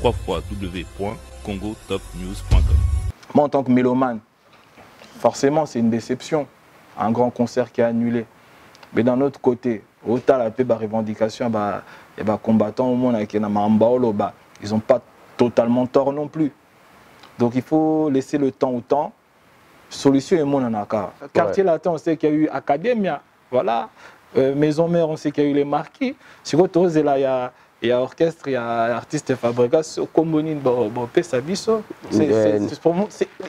www.congotopnews.com. Moi, en tant que mélomane, forcément, c'est une déception. Un grand concert qui est annulé. Mais d'un autre côté, autant la paix, revendication, et combattants au monde qui ils n'ont pas totalement tort non plus. Donc il faut laisser le temps au temps. Solution est mon anaka. Quartier latin, on sait qu'il y a eu Academia, voilà. Maison mère, on sait qu'il y a eu les marquis. Si vous avez là, il y a orchestre, il y a artiste fabrication, il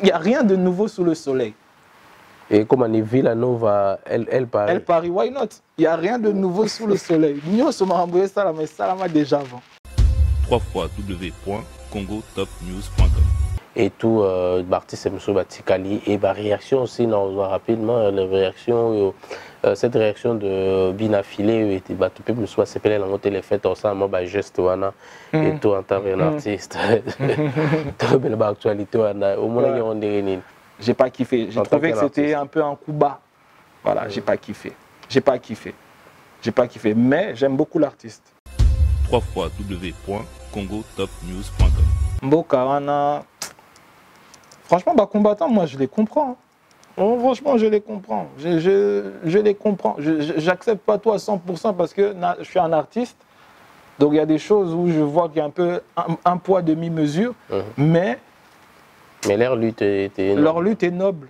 n'y a rien de nouveau sous le soleil. Et comme on est Villanova, elle Paris. Elle Paris, why not? Il n'y a rien de nouveau sous le soleil. Nous sommes remboursés ça, mais ça l'a déjà avant. www.congotopnews.com. Et tout, l'artiste M. Batikali, et la réaction aussi, on voit rapidement, la réaction, cette réaction de Binafilé, et tout le monde soit s'appelait la montée les fêtes ensemble, geste, et tout en tant qu'artiste, tout le actualité, au moins, on est. J'ai pas kiffé. J'ai trouvé que c'était un peu un coup bas. Voilà, j'ai pas kiffé. J'ai pas kiffé. Mais j'aime beaucoup l'artiste. www.congotopnews.com. Mboka, franchement, combattant, moi je les comprends. Franchement, je les comprends. Je les comprends. J'accepte pas tout à 100% parce que je suis un artiste. Donc il y a des choses où je vois qu'il y a un peu un poids demi-mesure. Mais leur lutte est noble. Leur lutte est noble.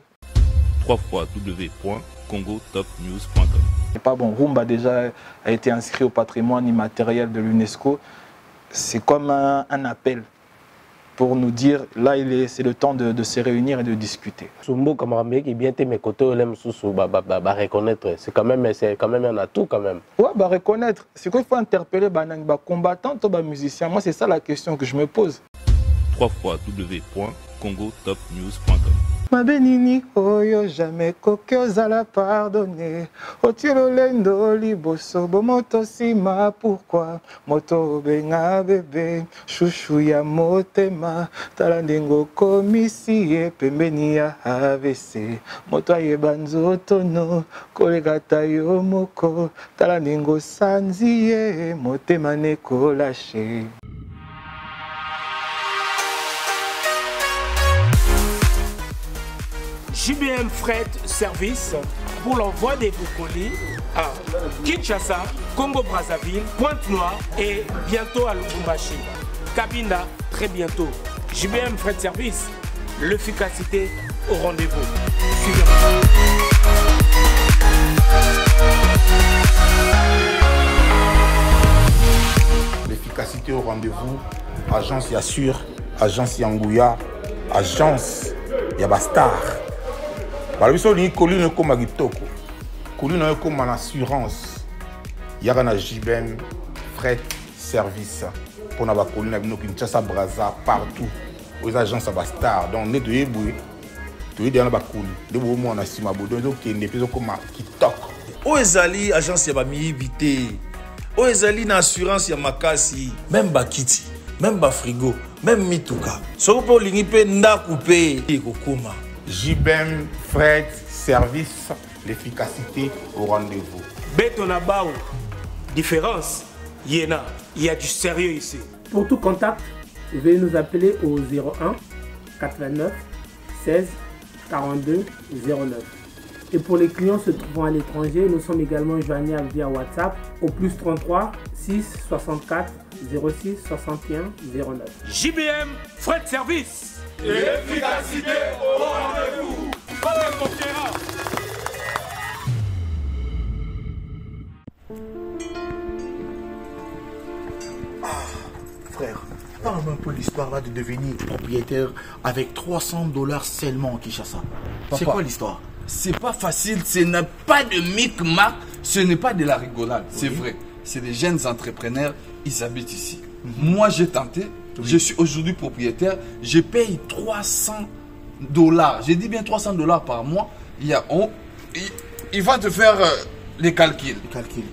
www.congotopnews.com. C'est pas bon. Rumba déjà a été inscrit au patrimoine immatériel de l'UNESCO. C'est comme un appel pour nous dire, là, c'est le temps de se réunir et de discuter. Sumbo Kamarambe qui bien mes côtés, reconnaître, c'est quand même un atout quand même. Ouais, reconnaître. C'est qu'il faut interpeller les combattants ou les musiciens. Moi, c'est ça la question que je me pose. www.congotopnews.com. Ma benini oyo jamais kokyoza pardonner. Otilo lendo liboso bomoto sima pourquoi moto benga bébé chouchou ya motema talandengo komisi pembeni ya AVC moto ayeba nzotono kolekata yo moko talandengo sanzie motema neko lâché. JBM Fret Service pour l'envoi de vos colis à Kinshasa, Congo-Brazzaville, Pointe-Noire et bientôt à Lubumbashi. Cabinda, très bientôt. JBM Fret Service, l'efficacité au rendez-vous. Suivez-moi. L'efficacité au rendez-vous, agence Yassure, agence Yangouya, agence Yabastar. Balobiso ni colline comme agitoko. Colline comme en assurance. Y'a un JBM Fret Service pour la colline avec nous Kinshasa Brazza partout aux agences Abastar. Donc on est de Eboué. Tu es dans la colline. De vous moi on a sima bodo donc qui n'est plus comme Kitok. Oezali agence Yabami Vité. Oezali na assurance Yamakasi. Même Bakiti, même Bafrigo, même Mituka. Sopo lingipe nda coupé kokoma. JBM Fret Service, l'efficacité au rendez-vous. Betonabao, différence, Yéna, il y a du sérieux ici. Pour tout contact, veuillez nous appeler au 01 89 16 42 09. Et pour les clients se trouvant à l'étranger, nous sommes également joignables via WhatsApp au plus 33 6 64 06 61 09. JBM Fret Service. L'efficacité au rendez-vous. Frère, parle-moi un peu l'histoire là de devenir propriétaire avec $300 seulement en Kinshasa. C'est quoi l'histoire? C'est pas facile, ce n'est pas de micmac, ce n'est pas de la rigolade, c'est vrai. C'est des jeunes entrepreneurs, ils habitent ici. Moi j'ai tenté. Je suis aujourd'hui propriétaire, je paye $300. Je dis bien $300 par mois. Il va te faire les calculs.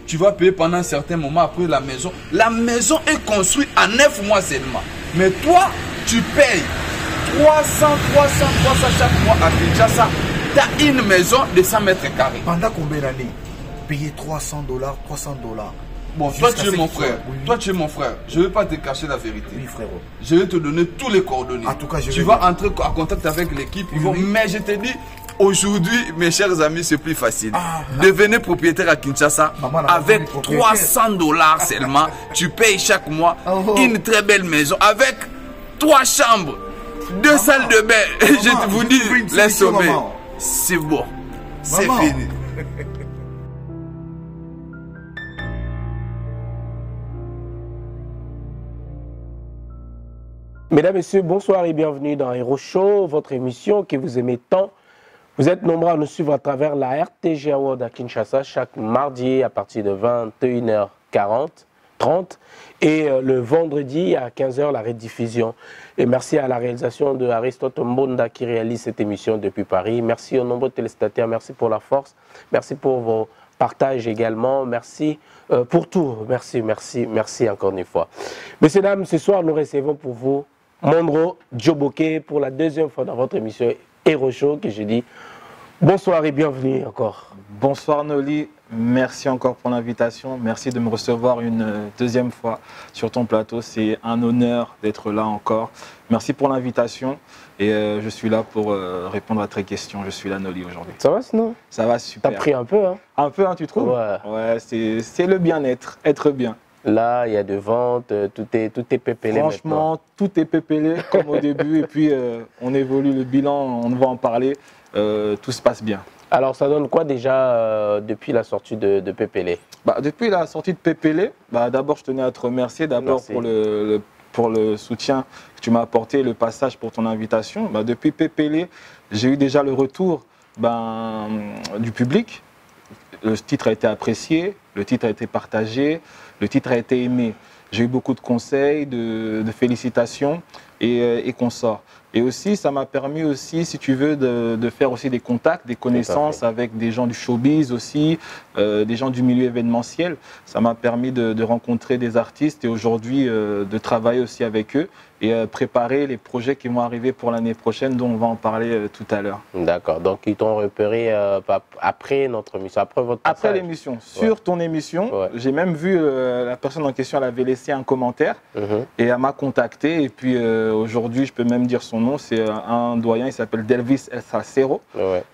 Tu vas payer pendant un certain moment après la maison. La maison est construite en 9 mois seulement. Mais toi, tu payes 300 chaque mois à Kinshasa. Tu as une maison de 100 mètres carrés. Pendant combien d'années? Payer $300, $300. Bon, toi tu es mon frère. Toi tu es mon frère. Je ne vais pas te cacher la vérité. Oui, frérot. Je vais te donner tous les coordonnées. En tout cas, tu vas entrer en contact avec l'équipe. Mais je te dis, aujourd'hui, mes chers amis, c'est plus facile. Devenez propriétaire à Kinshasa avec 300 $ seulement. Tu payes chaque mois une très belle maison avec 3 chambres, 2 salles de bain. Je vous dis, les sommets, c'est bon. C'est fini. Mesdames, Messieurs, bonsoir et bienvenue dans Hero Show, votre émission que vous aimez tant. Vous êtes nombreux à nous suivre à travers la RTG Award à Kinshasa chaque mardi à partir de 21h30 et le vendredi à 15h la rediffusion. Et merci à la réalisation de Aristote Mbonda qui réalise cette émission depuis Paris. Merci aux nombreux téléspectateurs, merci pour la force, merci pour vos partages également, merci pour tout. Merci encore une fois. Messieurs, dames, ce soir nous recevons pour vous Monroe Djoboké pour la deuxième fois dans votre émission Hero Show que je dis bonsoir et bienvenue encore. Bonsoir Noli, merci encore pour l'invitation, merci de me recevoir une deuxième fois sur ton plateau, c'est un honneur d'être là encore. Merci pour l'invitation et je suis là pour répondre à tes questions, je suis là Noli aujourd'hui. Ça va sinon? Ça va super. T'as pris un peu hein? Un peu hein, tu trouves? Ouais, c'est le bien-être, être bien. Là, il y a de ventes, tout est pépélé. Franchement, maintenant. Tout est pépélé comme au début. Et puis, on évolue le bilan, on va en parler. Tout se passe bien. Alors, ça donne quoi déjà depuis la sortie de Pépélé? Depuis la sortie de Pépélé, d'abord, je tenais à te remercier pour le soutien que tu m'as apporté, le passage pour ton invitation. Depuis Pépélé, j'ai eu déjà le retour du public. Le titre a été apprécié, le titre a été partagé, le titre a été aimé. J'ai eu beaucoup de conseils, de félicitations et consorts. Et aussi, ça m'a permis aussi, si tu veux, de faire aussi des contacts, des connaissances avec des gens du showbiz aussi, des gens du milieu événementiel. Ça m'a permis de rencontrer des artistes et aujourd'hui de travailler aussi avec eux et préparer les projets qui vont arriver pour l'année prochaine, dont on va en parler tout à l'heure. D'accord, donc ils t'ont repéré après notre émission, après votre passage. Après l'émission, sur ton émission, j'ai même vu la personne en question, elle avait laissé un commentaire et elle m'a contacté et puis aujourd'hui, je peux même dire son nom, c'est un doyen, il s'appelle Delvis El Salcero.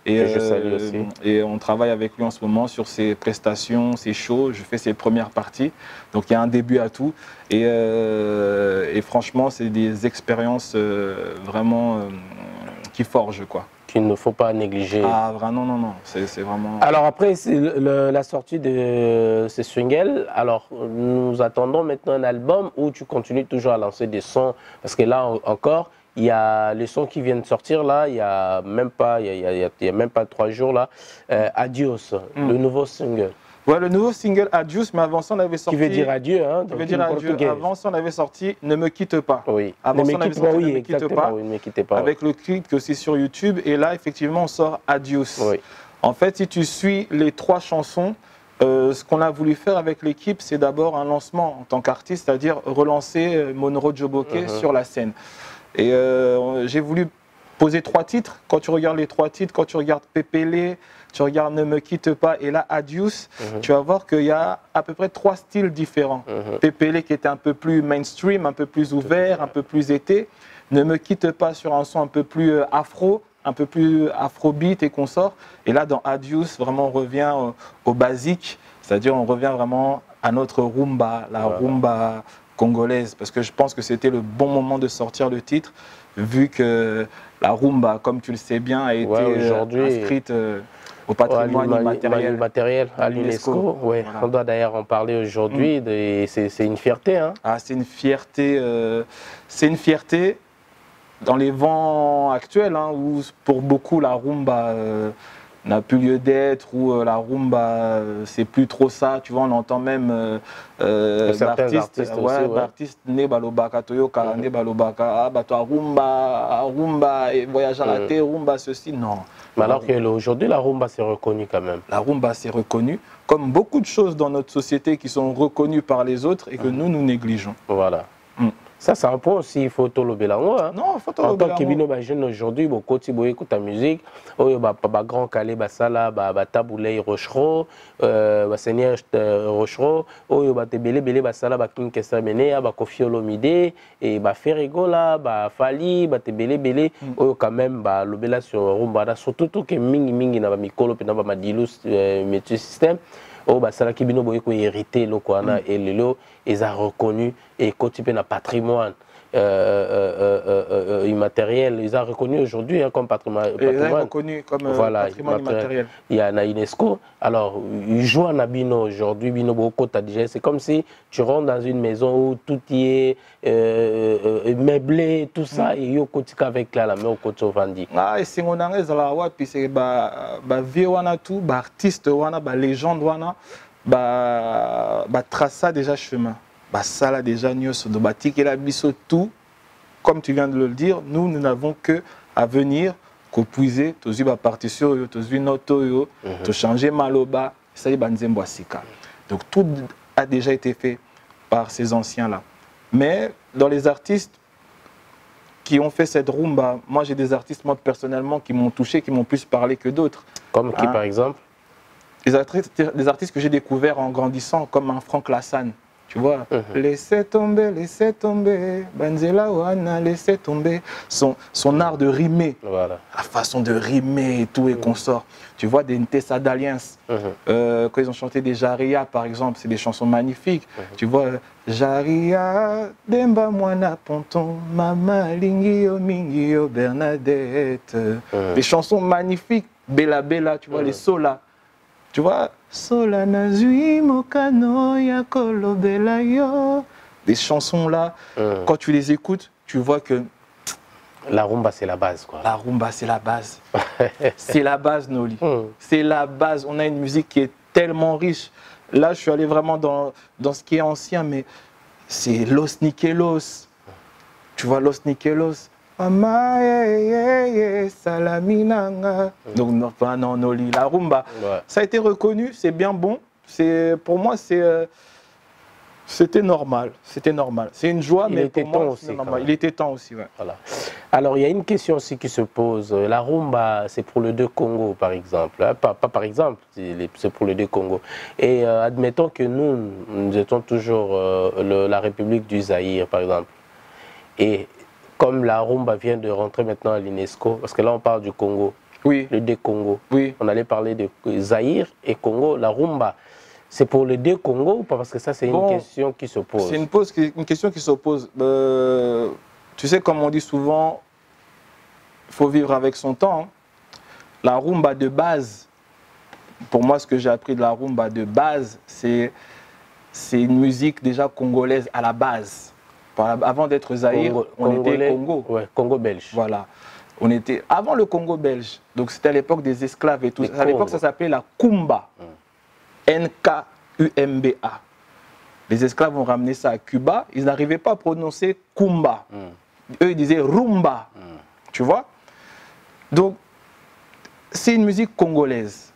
Et je salue aussi. Et on travaille avec lui en ce moment sur ses prestations, ses shows, je fais ses premières parties, donc il y a un début à tout et franchement, c'est des expériences vraiment qui forgent quoi. Qu'il ne faut pas négliger. Ah non, c'est vraiment... Alors après, c'est la sortie de ces singles. Alors nous attendons maintenant un album où tu continues toujours à lancer des sons. Parce que là encore, il y a les sons qui viennent de sortir là, il n'y a même pas 3 jours là. Adios, le nouveau single. Ouais, le nouveau single Adios, mais avant ça on avait sorti... Qui veut dire adieu, hein? Qui veut dire adieu. Avant ça on avait sorti Ne me quitte pas. Oui. Avant ça on avait sorti Ne me quitte pas. Oui. Avec le clip qui est aussi sur YouTube. Et là effectivement on sort Adios. Oui. En fait, si tu suis les 3 chansons, ce qu'on a voulu faire avec l'équipe, c'est d'abord un lancement en tant qu'artiste, c'est-à-dire relancer Monroe Djoboké sur la scène. Et j'ai voulu poser 3 titres. Quand tu regardes les 3 titres, quand tu regardes Pépélé, tu regardes Ne me quitte pas et là Adios, tu vas voir qu'il y a à peu près 3 styles différents. Pépélé qui était un peu plus mainstream, un peu plus ouvert, un peu plus été. Ne me quitte pas sur un son un peu plus afro, un peu plus afrobeat et consorts. Et là dans Adios, vraiment on revient au basique, c'est-à-dire on revient vraiment à notre rumba, la rumba congolaise, parce que je pense que c'était le bon moment de sortir le titre, vu que la rumba, comme tu le sais bien, a été inscrite au patrimoine immatériel à l'UNESCO. Ouais. Voilà. On doit d'ailleurs en parler aujourd'hui, c'est une fierté. Hein. C'est une fierté dans les vents actuels, hein, où pour beaucoup la rumba n'a plus lieu d'être, ou la rumba c'est plus trop ça, tu vois, on entend même d'artistes né balobaka toyoka né balobaka bato rumba et voyage à la terre, rumba ceci, non. Mais alors qu'aujourd'hui la rumba c'est reconnu quand même. La rumba c'est reconnu, comme beaucoup de choses dans notre société qui sont reconnues par les autres et que nous négligeons. Voilà. Ça, c'est un point aussi, il faut tout le bélango. Hein. Non, il faut tout en le tant que bélango. bino jeune aujourd'hui, beaucoup de écoute ta musique. Oh, grand calé, sala, taboulé, rochereau, seigneur rochereau. Oh, te belé, sala, king kessa mené, kofi olomide, et ferrego là, fali, te belé. Oh, quand même, le bela sur rumba, surtout que mingi na mikolo, pe na dilus, métier système. Oh, ça qui bino boyeko hérité le kwana et le ils ont reconnu et côté na patrimoine immatériel, ils ont reconnu aujourd'hui hein, comme patrimoine. Ils ont reconnu comme voilà, patrimoine immatériel. Il y a la UNESCO. Alors, ils jouent à Nabino aujourd'hui, Bino Boko, c'est comme si tu rentres dans une maison où tout y est meublé, tout ça, et yo kotika avec la main au côté Vandi. Ah, et c'est mon anglaise là, ouais, puis c'est vieux wana tout, artiste wana, légende wana, traça déjà chemin. Ça là déjà nous sommes bâti la biso tout, comme tu viens de le dire, nous n'avons que à venir puiser, tous les partitions, tous les notes, tous changer maloba, ça y est banzembo asika. Donc tout a déjà été fait par ces anciens là. Mais dans les artistes qui ont fait cette rumba, moi j'ai des artistes moi personnellement qui m'ont touché, qui m'ont plus parlé que d'autres. Comme qui par exemple? Des artistes que j'ai découverts en grandissant, comme un Franck Lassane. Tu vois, laissez tomber, Banzela Wana, laissez tomber. Son art de rimer, voilà. La façon de rimer et tout et consort. Tu vois, des Ntessa d'Alliance, quand ils ont chanté des Jaria par exemple, c'est des chansons magnifiques. Tu vois, Jaria, Demba Mwana Ponton, Mama Lingio Mingio Bernadette. Des chansons magnifiques, Bella Bella, tu vois, les solas. Tu vois, Sola Nazui Mokano Yakolo Belayo. Des chansons là, quand tu les écoutes, tu vois que la rumba c'est la base quoi. La rumba c'est la base. C'est la base Noli. C'est la base. On a une musique qui est tellement riche. Là, je suis allé vraiment dans ce qui est ancien, mais c'est Los Nikelos. Tu vois, Los Nikelos. Mama, salaminanga. Donc, non, Noli, la rumba. Ouais. Ça a été reconnu, c'est bien bon. Pour moi, c'était normal. C'était normal. C'est une joie, mais pour moi, c'est normal. Il était temps aussi, ouais. Voilà. Alors, il y a une question aussi qui se pose. La rumba, c'est pour le deux Congo, par exemple. Pas par exemple, c'est pour le deux Congo. Et admettons que nous étions toujours la République du Zaïre, par exemple. Et comme la rumba vient de rentrer maintenant à l'UNESCO, parce que là on parle du Congo, oui. Le deux Congo. Oui. On allait parler de Zaïre et Congo. La rumba, c'est pour les deux Congo ou pas? Parce que ça c'est une question qui se pose. C'est une question qui se pose. Tu sais, comme on dit souvent, il faut vivre avec son temps. Hein. La rumba de base, pour moi ce que j'ai appris de la rumba de base, c'est une musique déjà congolaise à la base. Avant d'être Zaïre, on était Congo. Ouais, Congo belge. Voilà. On était avant le Congo belge. Donc c'était à l'époque des esclaves et tout. À l'époque, ça s'appelait la Kumba. N-K-U-M-B-A. Les esclaves ont ramené ça à Cuba. Ils n'arrivaient pas à prononcer Kumba. Eux, ils disaient Rumba. Tu vois? Donc, c'est une musique congolaise.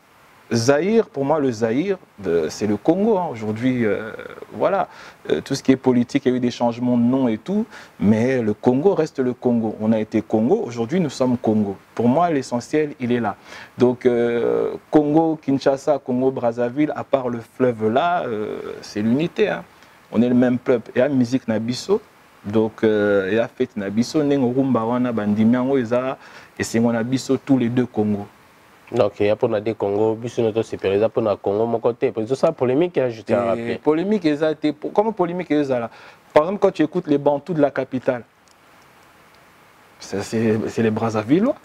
Zaïre, pour moi, le Zaïre, c'est le Congo. Hein. Aujourd'hui, voilà, tout ce qui est politique, il y a eu des changements de nom et tout, mais le Congo reste le Congo. On a été Congo, aujourd'hui, nous sommes Congo. Pour moi, l'essentiel, il est là. Donc, Congo, Kinshasa, Congo, Brazzaville, à part le fleuve là, c'est l'unité. Hein. On est le même peuple. Et la musique Nabiso, donc, il y a fait Nabiso, Nengo Wana, Bandimiango, et c'est Nabiso, tous les deux Congos. Donc, il y a pour des Congo, puis notre supérieur, pour le Congo, mon côté. Parce que ça, polémique, je tiens à rappeler. Polémique, comment polémique est là? Par exemple, quand tu écoutes les Bantous de la capitale, c'est les Brazzavillois,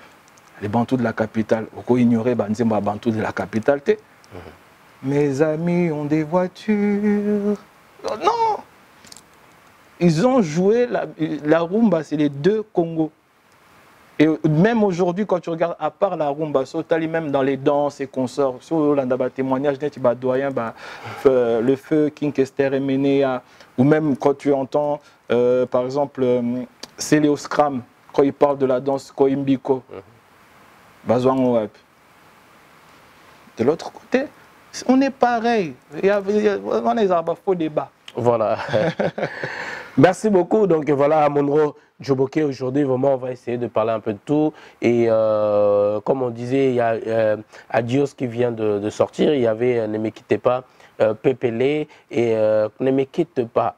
les Bantous de la capitale. Pourquoi ignorer les Bantous de la capitale? Mes amis ont des voitures. Non! Ils ont joué la rumba, c'est les deux Congos. Et même aujourd'hui, quand tu regardes, à part la rumba, même dans les danses et consorts, sur le témoignage, le feu, King Kester et Menea, ou même quand tu entends, par exemple, Céléo Scram, quand il parle de la danse Koimbiko, de l'autre côté, on est pareil. On a faux débat. Voilà. Merci beaucoup. Donc voilà, Monroe Djoboké, aujourd'hui, vraiment, on va essayer de parler un peu de tout. Et comme on disait, il y a Adios qui vient de sortir. Il y avait Ne me quittez pas, Pépélé et Ne me quitte pas.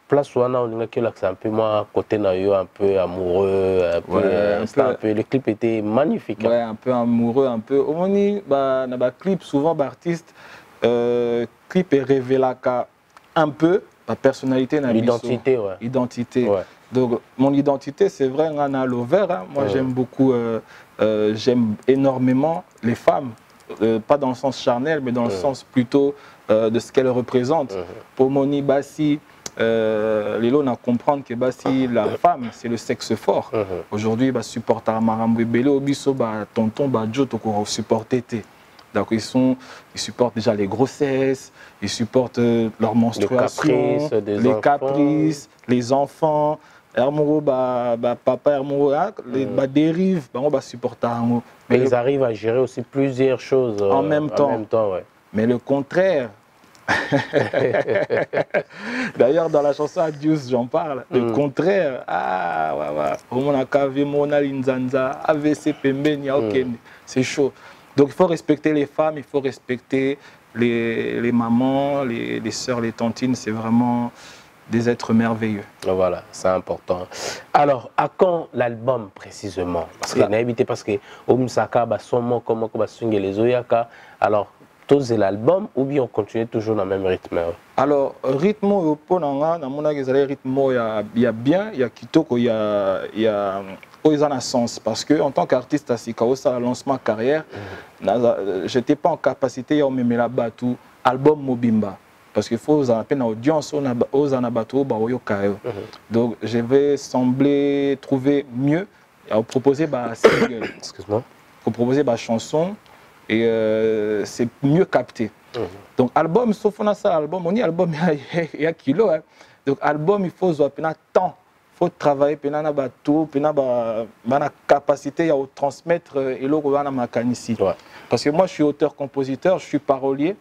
Place où on a c'est un peu moi côté naïo, un peu amoureux, un peu. Le clip était magnifique. Ouais, un peu amoureux, un peu. Au moins, bah, dans les clips, souvent, l'artiste, clip est révélé un peu la personnalité, l'identité, ouais. Identité. Ouais. Donc, mon identité, c'est vrai, on a l'over. Hein. Moi, j'aime beaucoup, j'aime énormément les femmes. Pas dans le sens charnel, mais dans le sens plutôt de ce qu'elles représentent. Pour Moni Bassi, Lilo n'a comprendre que si la femme, c'est le sexe fort. Aujourd'hui, supporter Marambo Belé, Obiso, tonton, Joe, Toko, supporter. Donc ils supportent déjà les grossesses, ils supportent leur menstruation, les caprices, les enfants. Hermoro, papa Hermoro, les dérives, on va supporter. Mais ils arrivent à gérer aussi plusieurs choses en même temps. Ouais. Mais le contraire. D'ailleurs, dans la chanson Adios, j'en parle. Le contraire. Ah, c'est chaud. Donc, il faut respecter les femmes, il faut respecter les mamans, les sœurs, les tantines. C'est vraiment des êtres merveilleux. Voilà, c'est important. Alors, à quand l'album précisément? Parce que n'habitez parce que Omsaka, comment les Oyaka. Alors, c'est l'album ou bien on continue toujours dans le même rythme? Alors, rythme, il y a bien, il y a kitoko, il y a un sens. Parce que en tant qu'artiste à Sikao, ça lancement carrière, je n'étais pas en capacité de me mettre tout album Mobimba. Parce qu'il faut en peine audience aux anabato donc je vais sembler trouver mieux à proposer single. Excuse-moi. Pour proposer chanson et c'est mieux capté. Donc album, sauf on a ça album, on dit album il y a kilo. Hein. Donc album il faut temps, il faut travailler pendant bateau, pendant la capacité à transmettre et l'autre ma canicité. Parce que moi je suis auteur-compositeur, je suis parolier.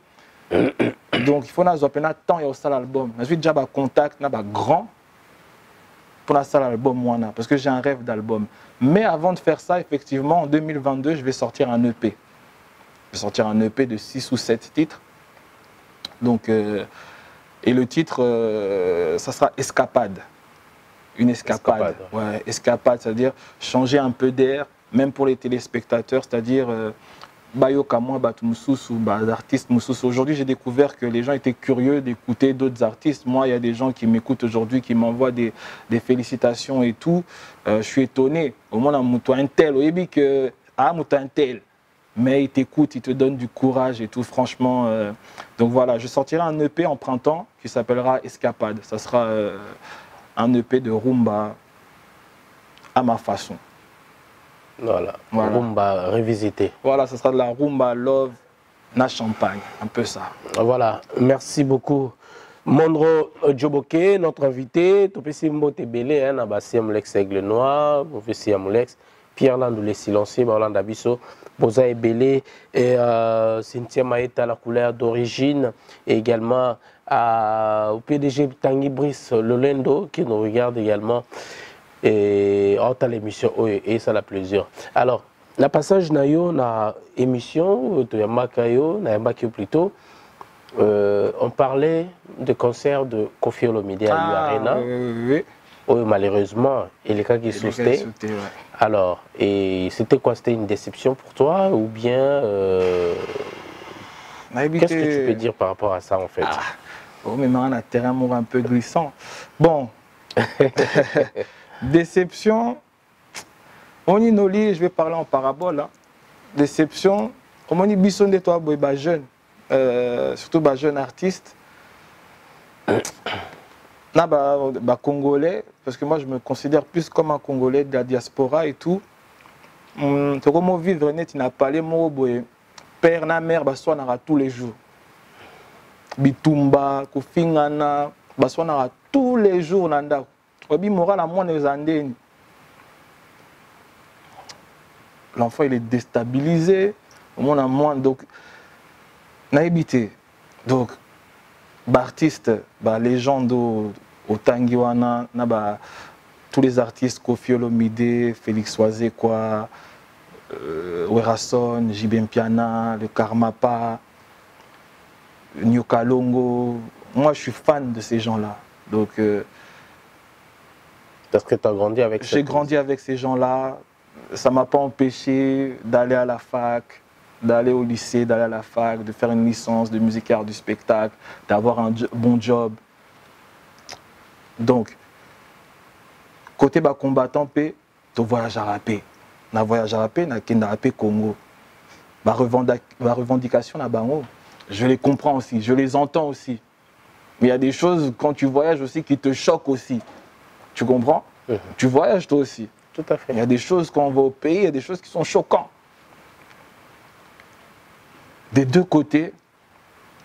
Donc il faut que temps et au salle album. Je suis déjà en contact grand pour la salle album parce que j'ai un rêve d'album. Mais avant de faire ça, effectivement, en 2022, je vais sortir un EP. Je vais sortir un EP de 6 ou 7 titres. Donc, et le titre, ça sera Escapade. Une escapade. Ouais, escapade, c'est-à-dire changer un peu d'air, même pour les téléspectateurs, c'est-à-dire Bayoka moi, d'artistes Moussous. Aujourd'hui, j'ai découvert que les gens étaient curieux d'écouter d'autres artistes. Moi, il y a des gens qui m'écoutent aujourd'hui, qui m'envoient des félicitations et tout. Je suis étonné. Au moins, on a un tel, au début que un tel. Mais il t'écoute, il te donne du courage et tout, franchement. Donc voilà, je sortirai un EP en printemps qui s'appellera Escapade. Ça sera un EP de rumba à ma façon. Voilà. Rumba revisité. Voilà, ce sera de la rumba love, na champagne, un peu ça. Voilà, merci beaucoup. Monroe Djoboké, notre invité, Topesi Mbote Belé, Nabassi Amulex Aigle Noir, Professeur Amulex, Pierre Landou les Silencieux, Orlando Abisso, Boza et Belé, et Cynthia Maïta, la couleur d'origine, et également au PDG Tanguy Brice Lolendo, qui nous regarde également. Et on a l'émission et ça a plaisir. Alors, le passage nayo na émission de Makayo, na Makayo plutôt, on parlait de concert de Kofi Olomide à l'Arena. Oui. Malheureusement, il est cas qui sautait. Alors, et c'était quoi? C'était une déception pour toi ou bien qu'est-ce que tu peux dire par rapport à ça en fait? Mais on a un terrain un peu glissant. Bon. Déception, on y noli, je vais parler en parabole. Hein. Déception, on y bisson de toi, jeune, surtout jeune artiste. Là, Congolais, parce que moi je me considère plus comme un Congolais de la diaspora et tout. Comment vivre net, il n'a pas les mots, père, na mère, on tous les jours. Bitumba, Kofingana, on tous les jours. L'enfant il est déstabilisé, donc naïbité. Donc, artiste, légende au Tangiwana, tous les artistes, Kofi Olomide, Félix Oisé, quoi, Werason, Jibem Piana, le Karmapa, Nyokalongo. Moi, je suis fan de ces gens-là. Donc, parce que tu as grandi avec j'ai grandi avec ces gens-là. Ça ne m'a pas empêché d'aller à la fac, d'aller au lycée, d'aller à la fac, de faire une licence de musique et art du spectacle, d'avoir un bon job. Donc, côté combattant, tu voyages à rapper. Na voyage à rapper, na kenda rapper Congo. Ma revendication na bango. Je les comprends aussi, je les entends aussi. Mais il y a des choses quand tu voyages aussi qui te choquent aussi. Tu comprends? Tu voyages toi aussi. Tout à fait. Il y a des choses quand on va au pays, il y a des choses qui sont choquantes. Des deux côtés,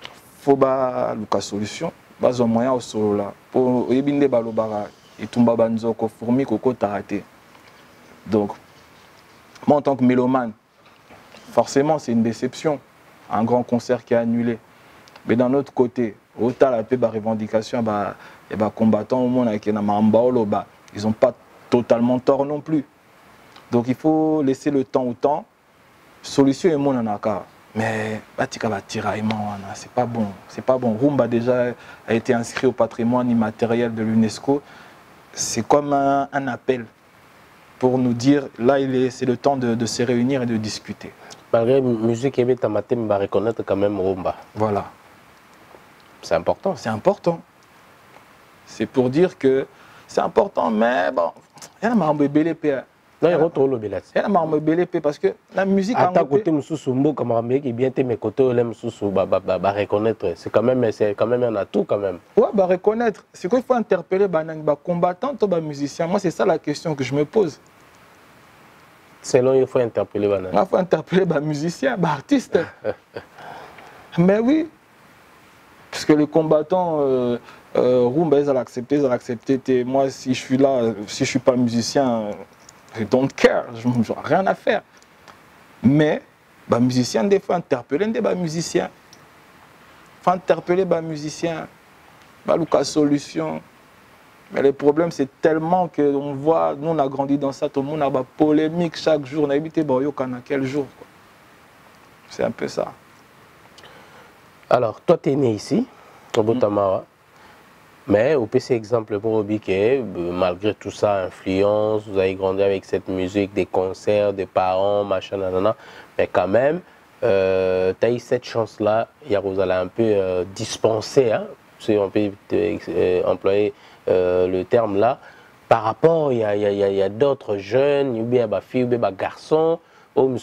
il faut que solution. Il y a un moyen au solo là. Pour éviter balobara et tumba banzoko fourmi koko taraté. Donc, moi en tant que mélomane, forcément c'est une déception. Un grand concert qui est annulé. Mais d'un autre côté, autant la paix, revendication, et combattants au monde qui ils n'ont pas totalement tort non plus. Donc il faut laisser le temps au temps. Solution est mon anaka. Mais c'est pas bon. C'est pas bon. Rumba déjà a été inscrit au patrimoine immatériel de l'UNESCO. C'est comme un appel pour nous dire là c'est le temps de se réunir et de discuter. Malgré la musique, il va reconnaître quand même Rumba. Voilà. C'est important. C'est important. C'est pour dire que c'est important, mais bon, il y a un BLP. Non, il y a un autre BLP. Il y a un BLP parce que la musique. À ta côté, Moussou, comme qui bien mes côtés, Moussou, reconnaître. C'est quand même un atout quand même. Ouais, reconnaître. C'est qu'il faut interpeller les combattants ou les musiciens. Moi, c'est ça la question que je me pose. Selon, il faut interpeller les il faut interpeller les musiciens, les artistes. Mais oui. Parce que les combattants, Rumba, ils ont accepté. Moi, si je suis là, si je ne suis pas musicien, je don't care, je n'ai rien à faire. Mais, les musiciens, il faut interpeller les musiciens. Il faut interpeller les musiciens. Il faut trouver une solution. Mais le problème, c'est tellement qu'on voit, nous, on a grandi dans ça, tout le monde a des polémiques chaque jour. On a habité quel jour. C'est un peu ça. Alors, toi, tu es né ici, au Botamara, mais au PC exemple pour Obiké, malgré tout ça, influence, vous avez grandi avec cette musique, des concerts, des parents, machin, nanana, mais quand même, tu as eu cette chance-là, vous allez un peu dispenser, hein, si on peut employer le terme là, par rapport, il y a d'autres jeunes, il y a des filles, il y a des garçons, moi,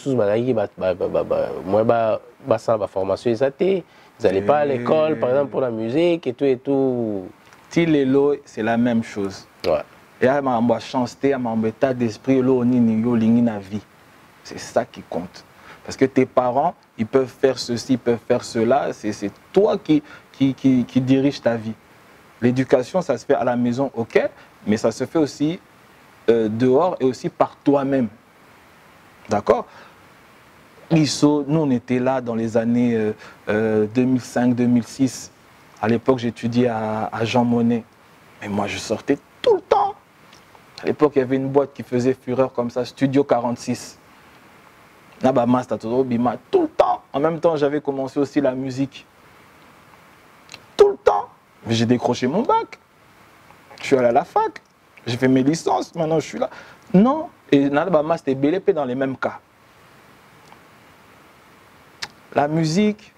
ça, ma formation, vous n'allez pas à l'école, par exemple, pour la musique et tout et tout. Tilelo, c'est la même chose. Ouais. Et à ma chance, à mon état d'esprit, la vie. C'est ça qui compte. Parce que tes parents, ils peuvent faire ceci, ils peuvent faire cela. C'est toi qui dirige ta vie. L'éducation, ça se fait à la maison, ok, mais ça se fait aussi dehors et aussi par toi-même. D'accord? Nous, on était là dans les années 2005-2006. À l'époque, j'étudiais à Jean Monnet. Mais moi, je sortais tout le temps. À l'époque, il y avait une boîte qui faisait fureur comme ça, Studio 46. Nabama, tout le temps. En même temps, j'avais commencé aussi la musique. Tout le temps. Mais j'ai décroché mon bac. Je suis allé à la fac. J'ai fait mes licences. Maintenant, je suis là. Non. Et Nabama, c'était BLP dans les mêmes cas. La musique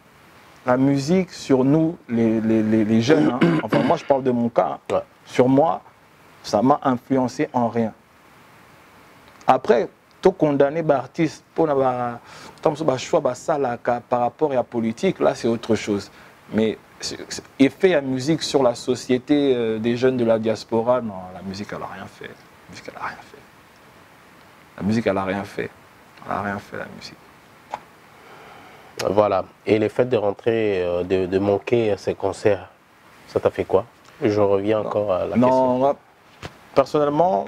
sur nous, les jeunes, hein, enfin moi je parle de mon cas, hein, sur moi, ça m'a influencé en rien. Après, tout condamné par artiste pour choix par rapport à la politique, là c'est autre chose. Mais effet à musique sur la société des jeunes de la diaspora, non, la musique elle n'a rien fait. La musique elle n'a rien fait. La musique elle n'a rien fait. Elle n'a rien fait la musique. Voilà. Et le fait de rentrer, de manquer ces concerts, ça t'a fait quoi? Je reviens encore à la question. Non, moi, personnellement,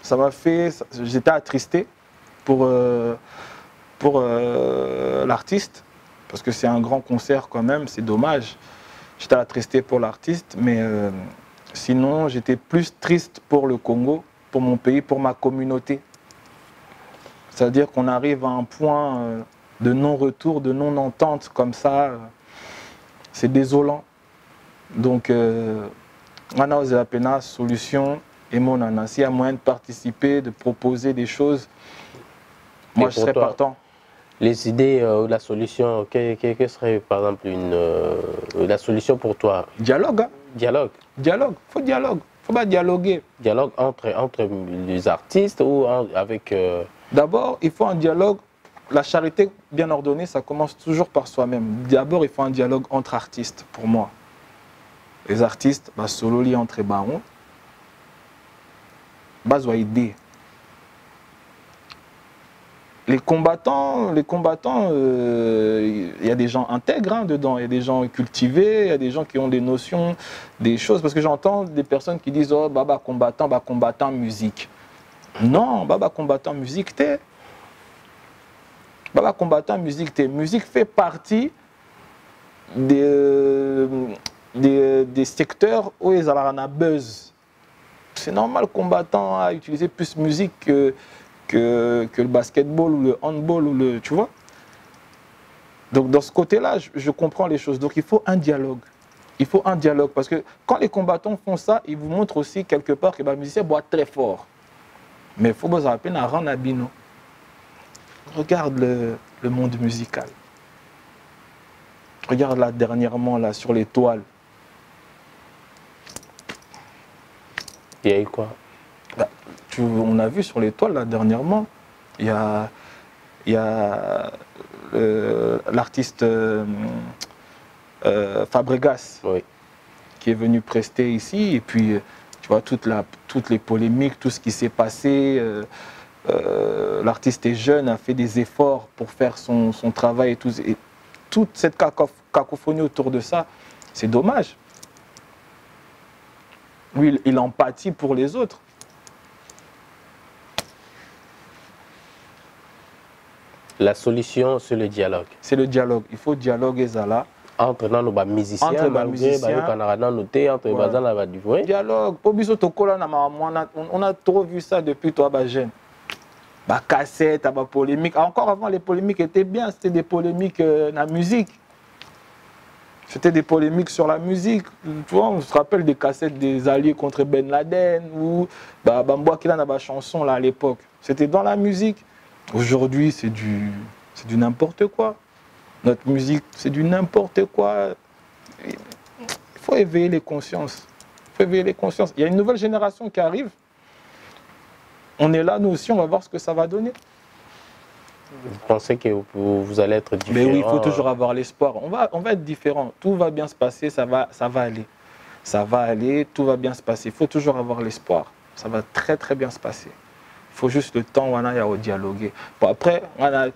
ça m'a fait... J'étais attristé pour l'artiste, parce que c'est un grand concert quand même, c'est dommage. j'étais attristé pour l'artiste, mais sinon, j'étais plus triste pour le Congo, pour mon pays, pour ma communauté. C'est-à-dire qu'on arrive à un point de non-retour, de non-entente comme ça. C'est désolant. Donc, on a osé la solution et mon nana. S'il y a moyen de participer, de proposer des choses, moi, je serais partant. Les idées, la solution, quelle serait par exemple la solution pour toi? Dialogue. Hein? Dialogue. Dialogue. Il faut dialogue. Il faut pas dialoguer. Dialogue entre les artistes ou avec... D'abord, il faut un dialogue. La charité bien ordonnée, ça commence toujours par soi-même. D'abord, il faut un dialogue entre artistes, pour moi. Les artistes, solo li entre barons, idée. Les combattants, il y a des gens intègres dedans, il y a des gens cultivés, il y a des gens qui ont des notions, des choses. Parce que j'entends des personnes qui disent « Oh, baba combattant musique ». Non, baba combattant musique, t'es. Baba combattant musique, t'es. Musique fait partie des secteurs où ils ont un buzz. C'est normal, combattant à utiliser plus musique que le basketball ou le handball ou le, tu vois. Donc dans ce côté-là, je comprends les choses. Donc il faut un dialogue. Il faut un dialogue parce que quand les combattants font ça, ils vous montrent aussi quelque part que le musicien boit très fort. Mais il faut vous rappeler à rendre abino. Regarde le monde musical. Regarde là dernièrement là sur les toiles. Il y a eu quoi? On a vu sur les toiles là dernièrement, il y a l'artiste Fabregas, oui, qui est venu prester ici et puis tu vois toutes les polémiques, tout ce qui s'est passé. L'artiste est jeune, a fait des efforts pour faire son travail et toute cette cacophonie autour de ça, c'est dommage. Lui, il empathie pour les autres. La solution, c'est le dialogue. C'est le dialogue. Il faut dialoguer Zala. Entre nos musiciens, entre les musiciens, dialogue. On a trop vu ça depuis toi, jeune. Cassette, polémique. Encore avant, les polémiques étaient bien. C'était des polémiques dans la musique. C'était des polémiques sur la musique. Tu vois, on se rappelle des cassettes des alliés contre Ben Laden ou Bamboa qui a une chanson là à l'époque. C'était dans la musique. Aujourd'hui, c'est du n'importe quoi. Notre musique, c'est du n'importe quoi. Il faut éveiller les consciences. Il faut éveiller les consciences. Il y a une nouvelle génération qui arrive. On est là, nous aussi, on va voir ce que ça va donner. Vous pensez que vous allez être différent? Mais oui, il faut toujours avoir l'espoir. On va être différent. Tout va bien se passer, ça va aller. Ça va aller, tout va bien se passer. Il faut toujours avoir l'espoir. Ça va très très bien se passer. Il faut juste le temps où on a dialoguer. Bon, après, on a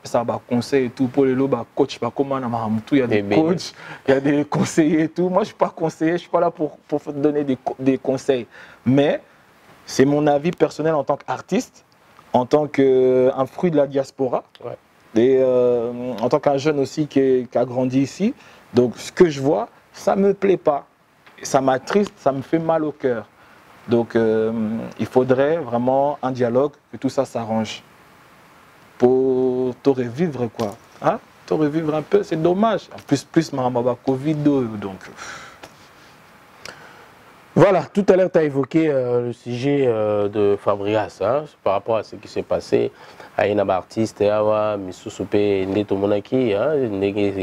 ça conseil et tout pour les coach, il y a des coachs, il y a des conseillers et tout. Moi, je ne suis pas conseiller, je ne suis pas là pour donner des conseils. Mais c'est mon avis personnel en tant qu'artiste, en tant qu'un fruit de la diaspora, ouais, et en tant qu'un jeune aussi qui a grandi ici. Donc, ce que je vois, ça ne me plaît pas. Ça m'attriste, ça me fait mal au cœur. Donc, il faudrait vraiment un dialogue, que tout ça s'arrange. Pour te revivre, quoi. Hein? Te revivre un peu, c'est dommage. En plus, ma Covid, donc... Voilà, tout à l'heure, tu as évoqué le sujet de Fabregas, hein, par rapport à ce qui s'est passé à un artiste, à Missoussoupe, Netomonaki,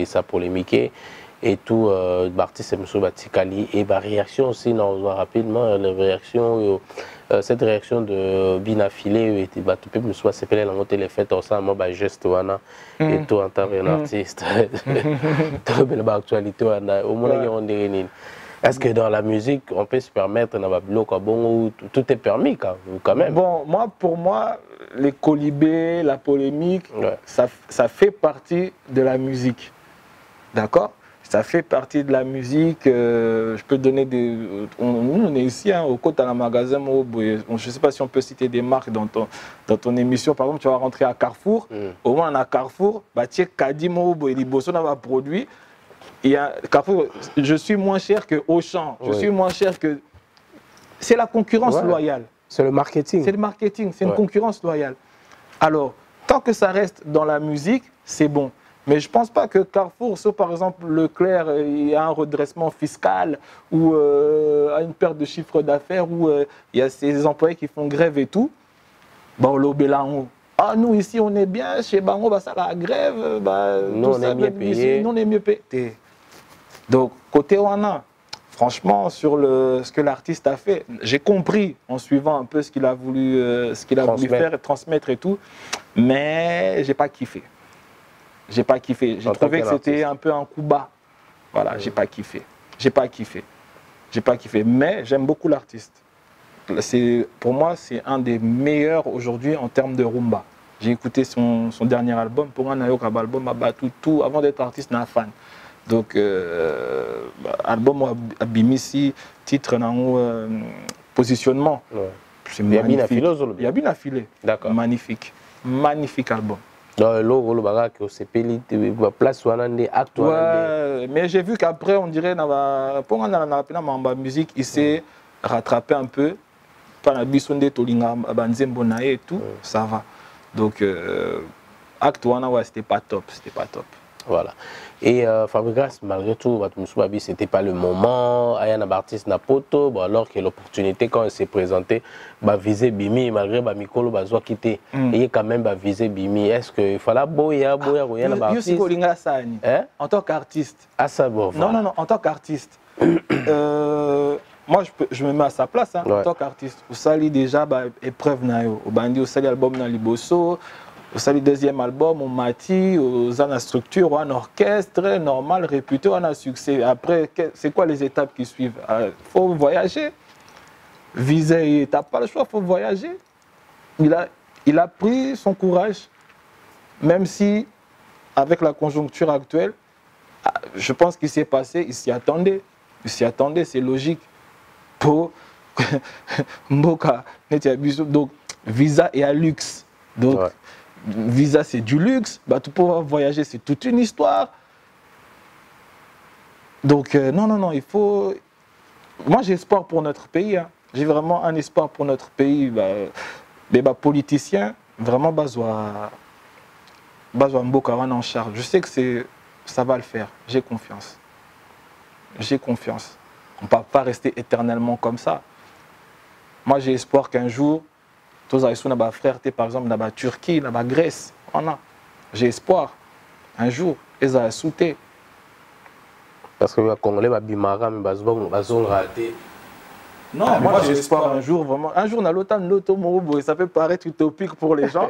sa polémique. Et tout, l'artiste M. Batikali, et ma réaction aussi, on voit rapidement, cette réaction de Binafilé, et tout peut me soit s'appelait la montée les fêtes ensemble, geste, et tout en tant qu'artiste, tout belle actualité, au moins on est. Est-ce que dans la musique, on peut se permettre, tout est permis quand même? Bon, pour moi, les colibés, la polémique, ouais, ça fait partie de la musique. D'accord? Ça fait partie de la musique. Je peux donner des... On est ici, hein, au côté à la magasin. Je ne sais pas si on peut citer des marques dans ton émission. Par exemple, tu vas rentrer à Carrefour. Au moins, à Carrefour, tu as Kadimo, il y a des produits. Carrefour, je suis moins cher que Auchan, je suis moins cher que... C'est la concurrence loyale. C'est le marketing. C'est le marketing, c'est une concurrence loyale. Alors, tant que ça reste dans la musique, c'est bon. Mais je ne pense pas que Carrefour, sauf par exemple Leclerc, il y a un redressement fiscal ou une perte de chiffre d'affaires ou il y a ces employés qui font grève et tout. Bah, ah, nous ici on est bien, chez Bango, bah, ça la grève, bah, nous on est mieux payé. Nous on est mieux payé. Donc, côté Wana, franchement, sur ce que l'artiste a fait, j'ai compris en suivant un peu ce qu'il a voulu, voulu faire, transmettre et tout, mais j'ai pas kiffé. J'ai pas kiffé. J'ai trouvé que c'était un peu un coup bas. Voilà, j'ai pas kiffé. J'ai pas kiffé. J'ai pas kiffé. Mais j'aime beaucoup l'artiste. Pour moi, c'est un des meilleurs aujourd'hui en termes de rumba. J'ai écouté son dernier album. Pour moi, Nayo Kabalbum a battu tout. Avant d'être artiste, n'a fan. Donc, album Abimisi, titre, positionnement. Ouais. C'est magnifique. Il y a bien affilé. D'accord. Magnifique. Magnifique album. Ouais, mais j'ai vu qu'après, on dirait, pour la musique, il s'est rattrapé un peu. Par la bisonde Tolinga, Banzembonae et tout, ça va. Donc, acte ouais, c'était pas top. C'était pas top. Voilà. Et Fabregas, malgré tout, c'était pas le moment. Ayana Bartis Napoto, bon, alors que l'opportunité, quand elle s'est présentée, viser Bimi, malgré Mikolo Bazoa quitté, il quand même viser Bimi. Est-ce qu'il fallait boya Bartis en tant qu'artiste. Ah, ça, bon. Voilà. Non, en tant qu'artiste. Moi, je me mets à sa place en tant qu'artiste. Au Sali, déjà, épreuve, au Bandi, au Sali, album, dans Liboso. Au Sali, deuxième album, au Mati, aux Ana Structure, un orchestre normal, réputé, on a succès. Après, c'est quoi les étapes qui suivent? Il faut voyager. Viser, tu n'as pas le choix, il faut voyager. Il a pris son courage, même si, avec la conjoncture actuelle, je pense qu'il s'est passé, il s'y attendait. Il s'y attendait, c'est logique. Pour Mboka, donc Visa est à luxe. Donc Visa c'est du luxe, tout pouvoir voyager c'est toute une histoire. Donc non, il faut. Moi j'ai espoir pour notre pays. J'ai vraiment un espoir pour notre pays. Les politiciens, vraiment Mboka en charge. Je sais que ça va le faire. J'ai confiance. J'ai confiance. On ne peut pas rester éternellement comme ça. Moi, j'ai espoir qu'un jour, tous les frères, par exemple, dans la Turquie, dans la Grèce, j'ai espoir. Un jour, ils ont sauté. Parce que les Congolais, ils ont raté. Non, moi j'ai espoir un jour, vraiment. Un jour, dans l'automne, ça peut paraître utopique pour les gens.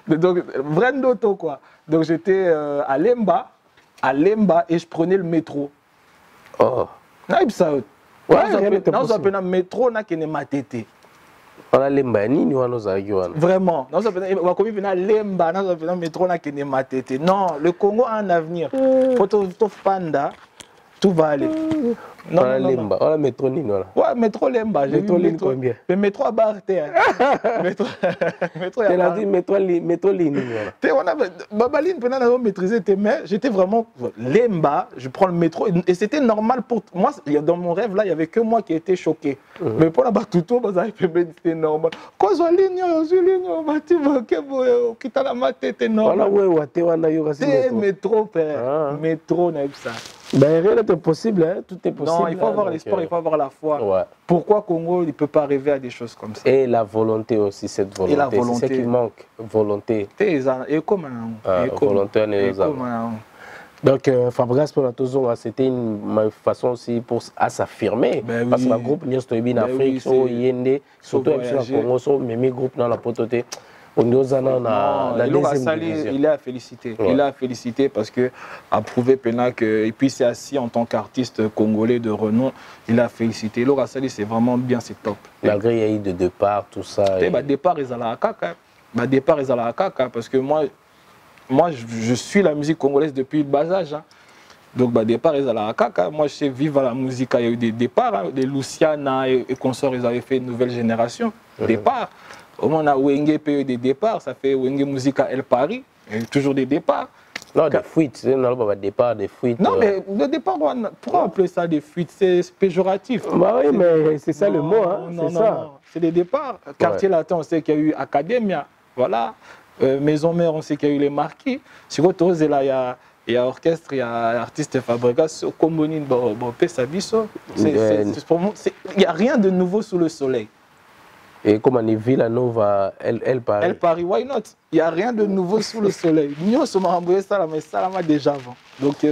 Donc, vrai d'auto, quoi. Donc, j'étais à Lemba, et je prenais le métro. Oh. Ouais, le métro n'a qu'une matete. Vraiment. Non, le Congo a un avenir. Panda, tout va aller. Non, non. Métro Nino. Ouais, métro Lemba. Métro Line combien? Le métro à Barthe. Métro a dit métro Line. Babaline, pendant maîtriser tes mains, j'étais vraiment Lemba, je prends le métro. Et c'était normal pour moi. Dans mon rêve, là, il n'y avait que moi qui étais choqué. Mais pour la Batuto, c'était normal. Quand je c'était normal. C'est métro, père. Métro, ça. Rien n'est possible, hein? Tout est possible. Non, il faut avoir l'espoir, il faut avoir la foi. Ouais. Pourquoi Congo ne peut pas rêver à des choses comme ça? Et la volonté aussi, cette volonté. C'est ce qui manque, volonté. Et comment? Volonté, donc, Fabregas, c'était une façon aussi à s'affirmer. Parce que le groupe Niastoibi en Afrique, surtout au Congo, même groupe dans la pototé. Il est à féliciter. Ouais. Il est à féliciter parce que a prouvé que et puis c'est assis en tant qu'artiste congolais de renom. Il a félicité. Laura Sali, c'est vraiment bien, c'est top. Malgré il y a eu de départ, tout ça. Départ ils allaient à Kaka. Départ ils allaient à Kaka parce que moi je suis la musique congolaise depuis le bas âge. Donc départ ils allaient à Kaka. Moi je sais vivre à la musique. Il y a eu des départs, des Luciana et consorts. Ils avaient fait une nouvelle génération. Départ. Au moins, on a Wenge PE des départs, ça fait Wenge Musica El Paris, il y a toujours des départs. Non, des fuites, c'est le départ des fuites. Non, mais le départ, pourquoi appeler ça des fuites? C'est péjoratif. Bah oui, mais c'est ça le mot, hein. Non, c'est ça. non, c'est des départs. Quartier latin, on sait qu'il y a eu Academia, voilà. Maison mère, on sait qu'il y a eu les marquis. Sur autre là, il y a orchestre, il y a artiste Fabregas, Combonine, Sabiso. Il n'y a rien de nouveau sous le soleil. Et comme on est Villanova, elle Paris. Elle Paris, why not? Il n'y a rien de nouveau sous le soleil. Nous, sommes remboursés ça, mais ça l'a déjà avant. Donc,